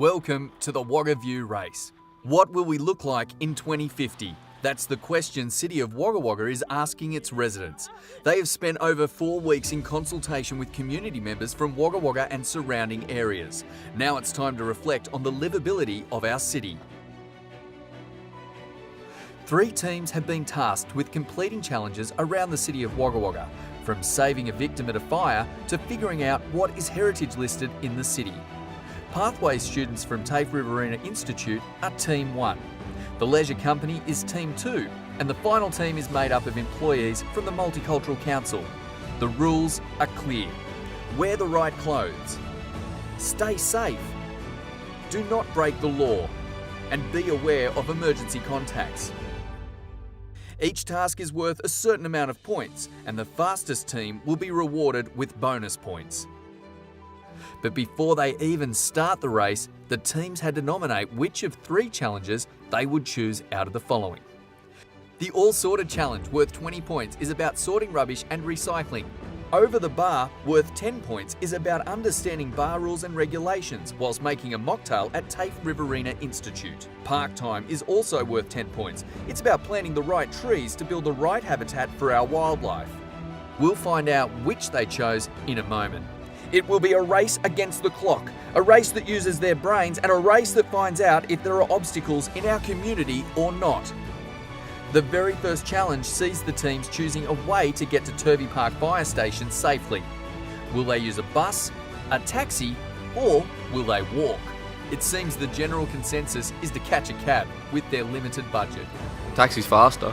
Welcome to the Wagga View race. What will we look like in 2050? That's the question City of Wagga Wagga is asking its residents. They have spent over 4 weeks in consultation with community members from Wagga Wagga and surrounding areas. Now it's time to reflect on the livability of our city. 3 teams have been tasked with completing challenges around the city of Wagga Wagga, from saving a victim at a fire to figuring out what is heritage listed in the city. Pathways students from TAFE Riverina Institute are Team 1. The leisure company is Team 2, and the final team is made up of employees from the Multicultural Council. The rules are clear. Wear the right clothes. Stay safe. Do not break the law. And be aware of emergency contacts. Each task is worth a certain amount of points, and the fastest team will be rewarded with bonus points. But before they even start the race, the teams had to nominate which of 3 challenges they would choose out of the following. The All Sorted Challenge, worth 20 points, is about sorting rubbish and recycling. Over the Bar, worth 10 points, is about understanding bar rules and regulations whilst making a mocktail at TAFE Riverina Institute. Park Time is also worth 10 points. It's about planting the right trees to build the right habitat for our wildlife. We'll find out which they chose in a moment. It will be a race against the clock, a race that uses their brains, and a race that finds out if there are obstacles in our community or not. The very first challenge sees the teams choosing a way to get to Turvey Park Fire Station safely. Will they use a bus, a taxi, or will they walk? It seems the general consensus is to catch a cab with their limited budget. Taxi's faster.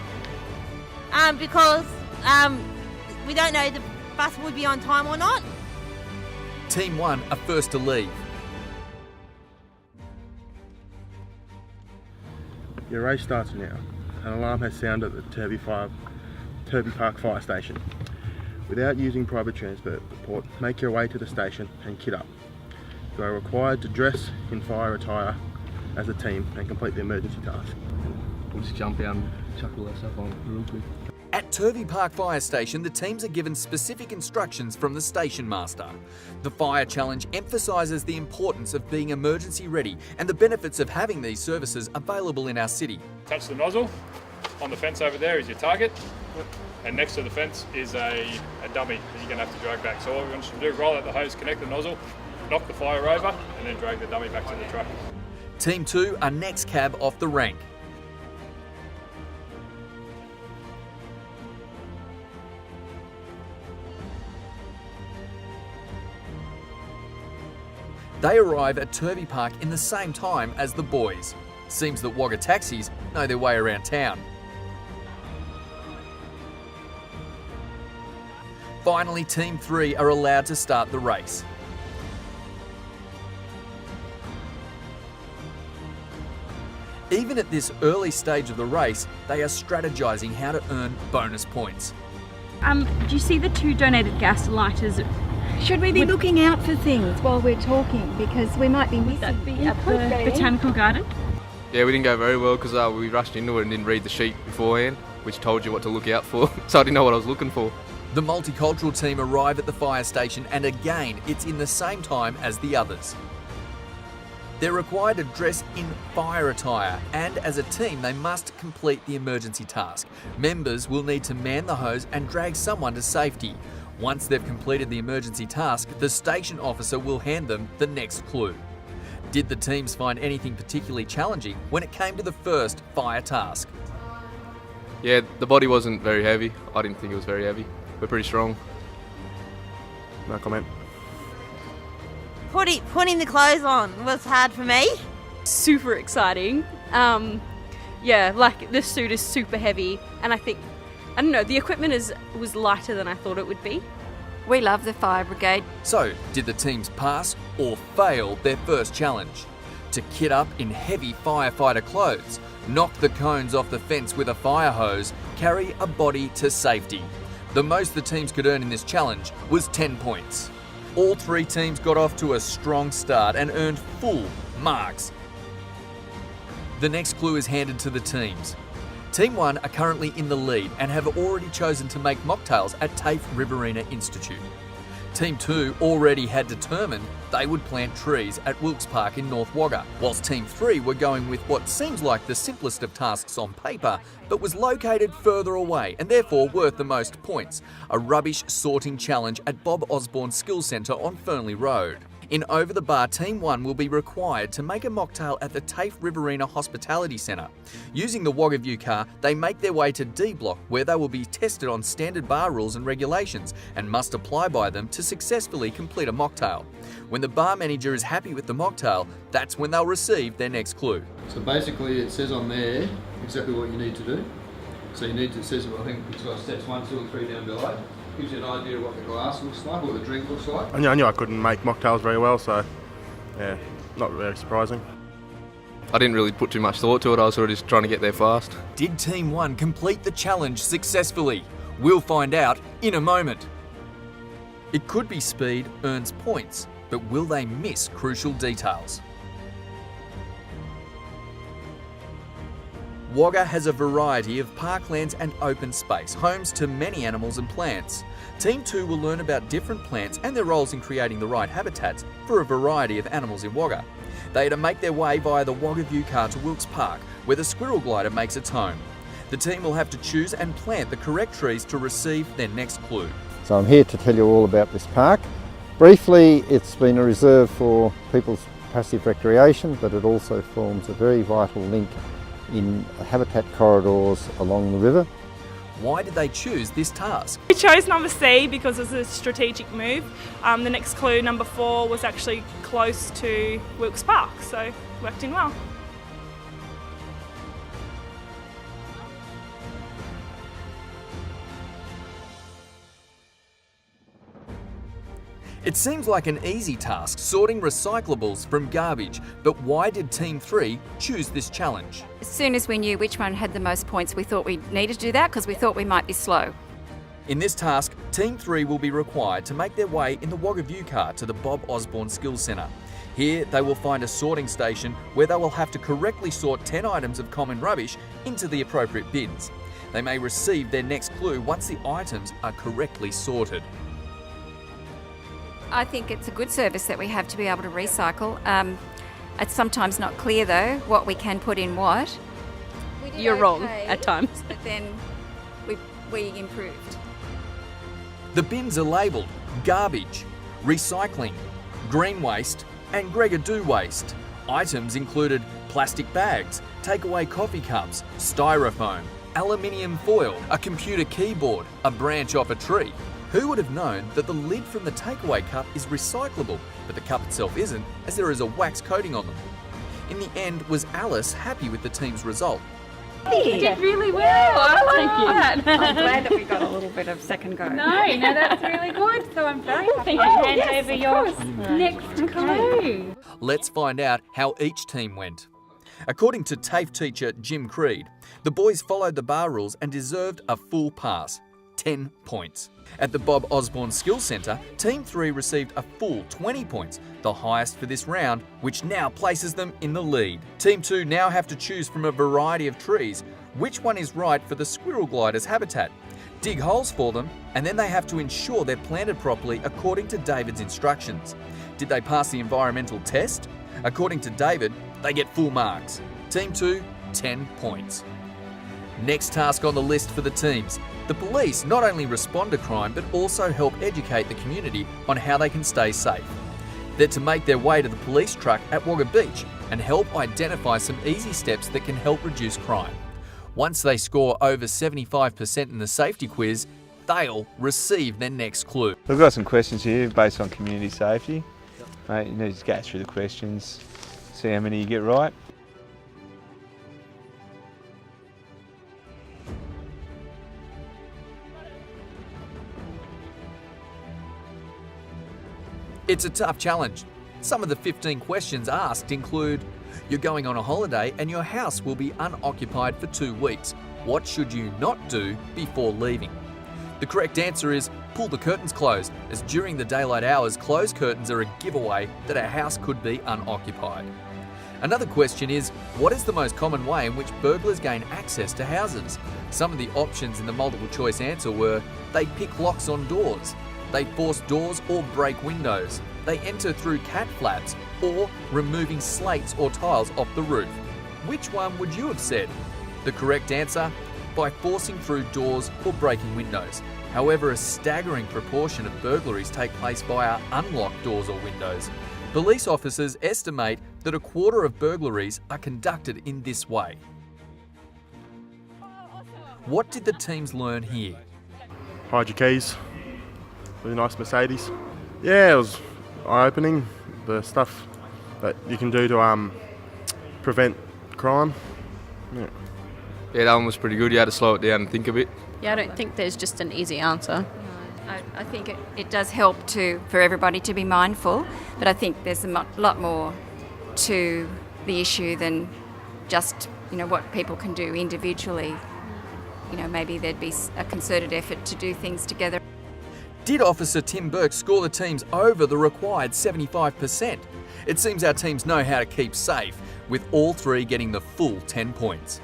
Because we don't know if the bus would be on time or not. Team 1 are first to leave. Your race starts now. An alarm has sounded at the Turvey Park Fire Station. Without using private transport, make your way to the station and kit up. You are required to dress in fire attire as a team and complete the emergency task. We'll just jump out and chuck all that stuff on real quick. At Turvey Park Fire Station, the teams are given specific instructions from the station master. The fire challenge emphasises the importance of being emergency ready and the benefits of having these services available in our city. Touch the nozzle. On the fence over there is your target, and next to the fence is a dummy that you're going to have to drag back. So all we're going to do is roll out the hose, connect the nozzle, knock the fire over, and then drag the dummy back to the truck. Team 2 are next cab off the rank. They arrive at Turvey Park in the same time as the boys. Seems that Wagga taxis know their way around town. Finally, Team 3 are allowed to start the race. Even at this early stage of the race, they are strategising how to earn bonus points. Do you see the 2 donated gas lighters? Should we be looking out for things while we're talking, because we might be missing? Would that be at the botanical garden? Yeah, we didn't go very well because we rushed into it and didn't read the sheet beforehand, which told you what to look out for, so I didn't know what I was looking for. The multicultural team arrive at the fire station, and again, it's in the same time as the others. They're required to dress in fire attire, and as a team, they must complete the emergency task. Members will need to man the hose and drag someone to safety. Once they've completed the emergency task, the station officer will hand them the next clue. Did the teams find anything particularly challenging when it came to the first fire task? Yeah, the body wasn't very heavy. I didn't think it was very heavy. We're pretty strong. No comment. Putting the clothes on was hard for me. Super exciting. Yeah, like the suit is super heavy, and I don't know, the equipment was lighter than I thought it would be. We love the fire brigade. So, did the teams pass or fail their first challenge? To kit up in heavy firefighter clothes, knock the cones off the fence with a fire hose, carry a body to safety. The most the teams could earn in this challenge was 10 points. All 3 teams got off to a strong start and earned full marks. The next clue is handed to the teams. Team 1 are currently in the lead and have already chosen to make mocktails at TAFE Riverina Institute. Team 2 already had determined they would plant trees at Wilkes Park in North Wagga, whilst Team 3 were going with what seems like the simplest of tasks on paper, but was located further away and therefore worth the most points, a rubbish sorting challenge at Bob Osborne Skills Centre on Fernley Road. In Over the Bar, Team 1 will be required to make a mocktail at the TAFE Riverina Hospitality Centre. Using the Wagga View car, they make their way to D Block, where they will be tested on standard bar rules and regulations and must apply by them to successfully complete a mocktail. When the bar manager is happy with the mocktail, that's when they'll receive their next clue. So basically it says on there exactly what you need to do. So you need to, it says, I think it's got steps 1, 2 and 3 down below. Gives you an idea of what the glass looks like, or what the drink looks like. I knew I couldn't make mocktails very well, so yeah, not very surprising. I didn't really put too much thought to it, I was sort of just trying to get there fast. Did Team 1 complete the challenge successfully? We'll find out in a moment. It could be speed earns points, but will they miss crucial details? Wagga has a variety of parklands and open space, homes to many animals and plants. Team 2 will learn about different plants and their roles in creating the right habitats for a variety of animals in Wagga. They are to make their way via the Wagga View car to Wilkes Park, where the squirrel glider makes its home. The team will have to choose and plant the correct trees to receive their next clue. So I'm here to tell you all about this park. Briefly, it's been a reserve for people's passive recreation, but it also forms a very vital link in habitat corridors along the river. Why did they choose this task? We chose number C because it was a strategic move. The next clue, number 4, was actually close to Wilkes Park, so worked in well. It seems like an easy task, sorting recyclables from garbage, but why did Team 3 choose this challenge? As soon as we knew which one had the most points, we thought we needed to do that because we thought we might be slow. In this task, Team 3 will be required to make their way in the Wagga View car to the Bob Osborne Skills Centre. Here, they will find a sorting station where they will have to correctly sort 10 items of common rubbish into the appropriate bins. They may receive their next clue once the items are correctly sorted. I think it's a good service that we have to be able to recycle. It's sometimes not clear though what we can put in what. You're wrong at times. But then we improved. The bins are labelled garbage, recycling, green waste and Gregor-do waste. Items included plastic bags, takeaway coffee cups, styrofoam, aluminium foil, a computer keyboard, a branch off a tree. Who would have known that the lid from the takeaway cup is recyclable, but the cup itself isn't, as there is a wax coating on them? In the end, was Alice happy with the team's result? You did really well. I like that. I'm glad that we got a little bit of second go. No, that's really good. So I'm very happy Thank to you. hand Yes, over of your course. next clue. Let's find out how each team went. According to TAFE teacher Jim Creed, the boys followed the bar rules and deserved a full pass, 10 points. At the Bob Osborne Skills Centre, Team 3 received a full 20 points, the highest for this round, which now places them in the lead. Team 2 now have to choose from a variety of trees which one is right for the squirrel glider's habitat. Dig holes for them, and then they have to ensure they're planted properly according to David's instructions. Did they pass the environmental test? According to David, they get full marks. Team 2, 10 points. Next task on the list for the teams. The police not only respond to crime but also help educate the community on how they can stay safe. They're to make their way to the police truck at Wagga Beach and help identify some easy steps that can help reduce crime. Once they score over 75% in the safety quiz, they'll receive their next clue. We've got some questions here based on community safety. Mate, you need to go through the questions, see how many you get right. It's a tough challenge. Some of the 15 questions asked include, you're going on a holiday and your house will be unoccupied for 2 weeks. What should you not do before leaving? The correct answer is pull the curtains closed, as during the daylight hours, closed curtains are a giveaway that a house could be unoccupied. Another question is, what is the most common way in which burglars gain access to houses? Some of the options in the multiple choice answer were, they pick locks on doors, they force doors or break windows. They enter through cat flaps or removing slates or tiles off the roof. Which one would you have said? The correct answer? By forcing through doors or breaking windows. However, a staggering proportion of burglaries take place via unlocked doors or windows. Police officers estimate that a quarter of burglaries are conducted in this way. What did the teams learn here? Hide your keys. Really nice Mercedes. Yeah, it was eye-opening. The stuff that you can do to prevent crime. Yeah, that one was pretty good. You had to slow it down and think a bit. Yeah, I don't think there's just an easy answer. I think it does help for everybody to be mindful, but I think there's a lot more to the issue than just what people can do individually. Maybe there'd be a concerted effort to do things together. Did Officer Tim Burke score the teams over the required 75%? It seems our teams know how to keep safe, with all three getting the full 10 points.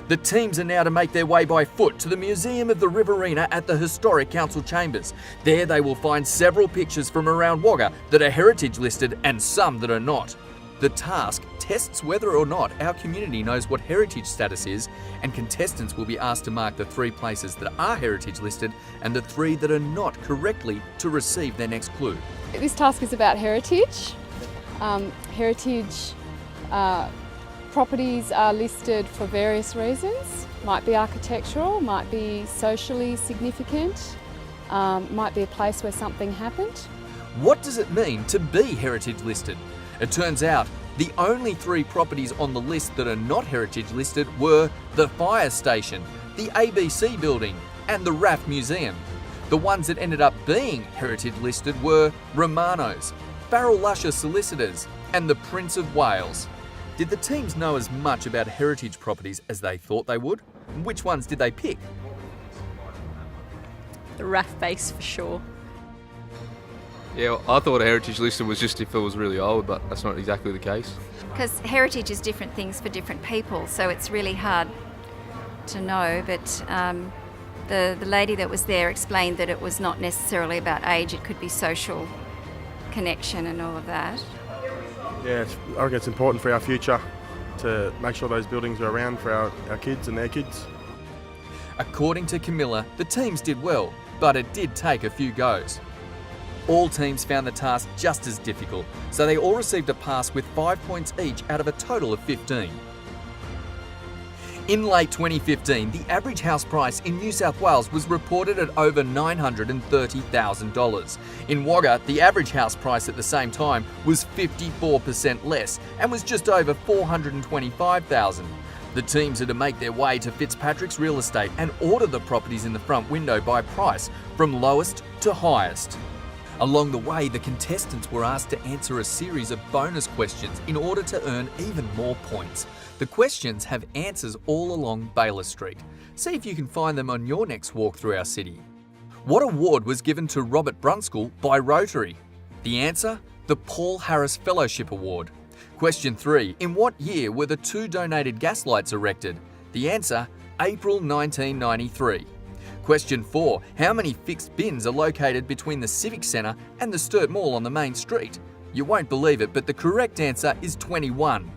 The teams are now to make their way by foot to the Museum of the Riverina at the Historic Council Chambers. There they will find several pictures from around Wagga that are heritage listed and some that are not. The task tests whether or not our community knows what heritage status is, and contestants will be asked to mark the 3 places that are heritage listed and the 3 that are not correctly to receive their next clue. This task is about heritage. Heritage properties are listed for various reasons. Might be architectural, might be socially significant, might be a place where something happened. What does it mean to be heritage listed? It turns out the only 3 properties on the list that are not heritage listed were the fire station, the ABC building and the RAF Museum. The ones that ended up being heritage listed were Romano's, Farrell Lusher Solicitors and the Prince of Wales. Did the teams know as much about heritage properties as they thought they would? Which ones did they pick? The RAF base for sure. Yeah, I thought a heritage listed was just if it was really old, but that's not exactly the case. Because heritage is different things for different people, so it's really hard to know. But the lady that was there explained that it was not necessarily about age, it could be social connection and all of that. Yeah, I reckon it's important for our future to make sure those buildings are around for our kids and their kids. According to Camilla, the teams did well, but it did take a few goes. All teams found the task just as difficult, so they all received a pass with 5 points each out of a total of 15. In late 2015, the average house price in New South Wales was reported at over $930,000. In Wagga, the average house price at the same time was 54% less and was just over $425,000. The teams are to make their way to Fitzpatrick's Real Estate and order the properties in the front window by price, from lowest to highest. Along the way, the contestants were asked to answer a series of bonus questions in order to earn even more points. The questions have answers all along Baylor Street. See if you can find them on your next walk through our city. What award was given to Robert Brunskill by Rotary? The answer? The Paul Harris Fellowship Award. Question 3. In what year were the 2 donated gas lights erected? The answer? April 1993. Question 4. How many fixed bins are located between the Civic Centre and the Sturt Mall on the main street? You won't believe it, but the correct answer is 21.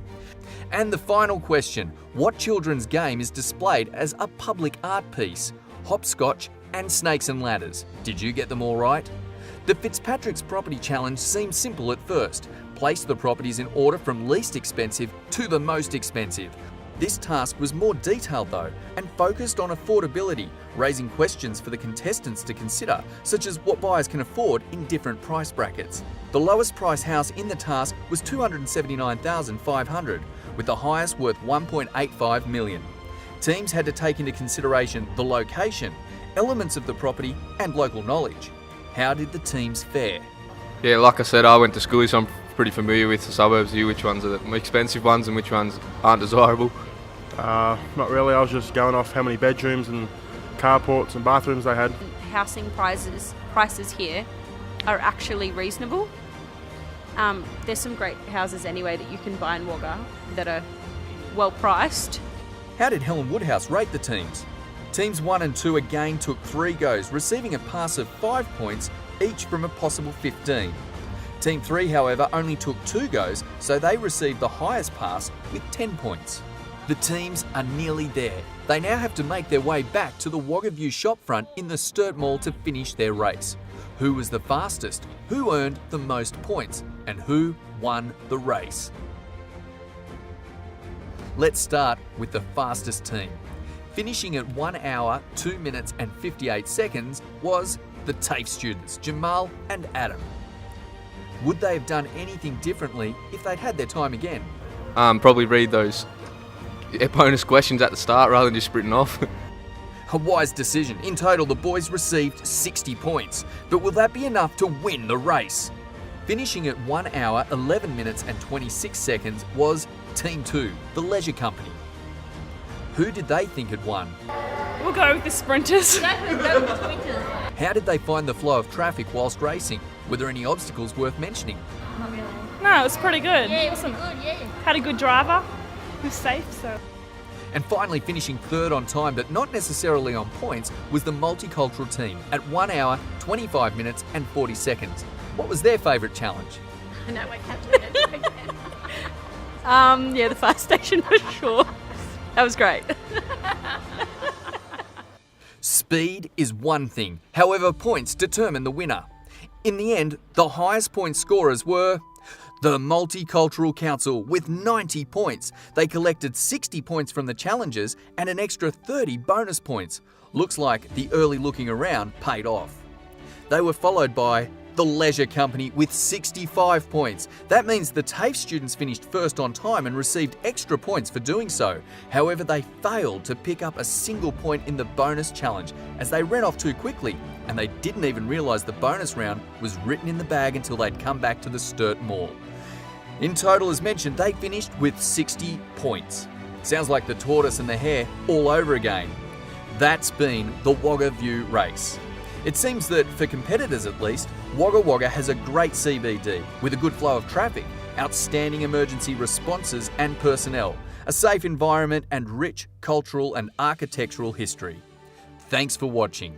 And the final question. What children's game is displayed as a public art piece? Hopscotch and Snakes and Ladders. Did you get them all right? The Fitzpatrick's Property Challenge seemed simple at first. Place the properties in order from least expensive to the most expensive. This task was more detailed though, and focused on affordability, raising questions for the contestants to consider, such as what buyers can afford in different price brackets. The lowest price house in the task was $279,500, with the highest worth $1.85 million. Teams had to take into consideration the location, elements of the property, and local knowledge. How did the teams fare? Yeah, like I said, I went to school, so I'm pretty familiar with the suburbs here, which ones are the expensive ones and which ones aren't desirable. Not really, I was just going off how many bedrooms and carports and bathrooms they had. Housing prices here are actually reasonable. There's some great houses anyway that you can buy in Wagga that are well priced. How did Helen Woodhouse rate the teams? Teams 1 and 2 again took 3 goes, receiving a pass of 5 points each from a possible 15. Team 3, however, only took 2 goes, so they received the highest pass with 10 points. The teams are nearly there. They now have to make their way back to the Wagga View shopfront in the Sturt Mall to finish their race. Who was the fastest? Who earned the most points? And who won the race? Let's start with the fastest team. Finishing at 1 hour, 2 minutes and 58 seconds was the TAFE students, Jamal and Adam. Would they have done anything differently if they'd had their time again? Probably read those bonus questions at the start rather than just sprinting off. A wise decision. In total, the boys received 60 points. But will that be enough to win the race? Finishing at 1 hour, 11 minutes and 26 seconds was Team 2, the Leisure Company. Who did they think had won? We'll go with the sprinters. How did they find the flow of traffic whilst racing? Were there any obstacles worth mentioning? No, it was pretty good. Yeah, it was Awesome. good, yeah. Had a good driver. It was safe, so. And finally finishing third on time, but not necessarily on points, was the Multicultural team at 1 hour, 25 minutes and 40 seconds. What was their favourite challenge? No, we're catching it. Yeah, the fire station for sure. That was great. Speed is one thing, however points determine the winner. In the end, the highest point scorers were the Multicultural Council with 90 points. They collected 60 points from the challengers and an extra 30 bonus points. Looks like the early looking around paid off. They were followed by the Leisure Company with 65 points. That means the TAFE students finished first on time and received extra points for doing so. However, they failed to pick up a single point in the bonus challenge as they ran off too quickly, and they didn't even realise the bonus round was written in the bag until they'd come back to the Sturt Mall. In total, as mentioned, they finished with 60 points. Sounds like the tortoise and the hare all over again. That's been the Wagga View race. It seems that, for competitors at least, Wagga Wagga has a great CBD with a good flow of traffic, outstanding emergency responses and personnel, a safe environment and rich cultural and architectural history. Thanks for watching.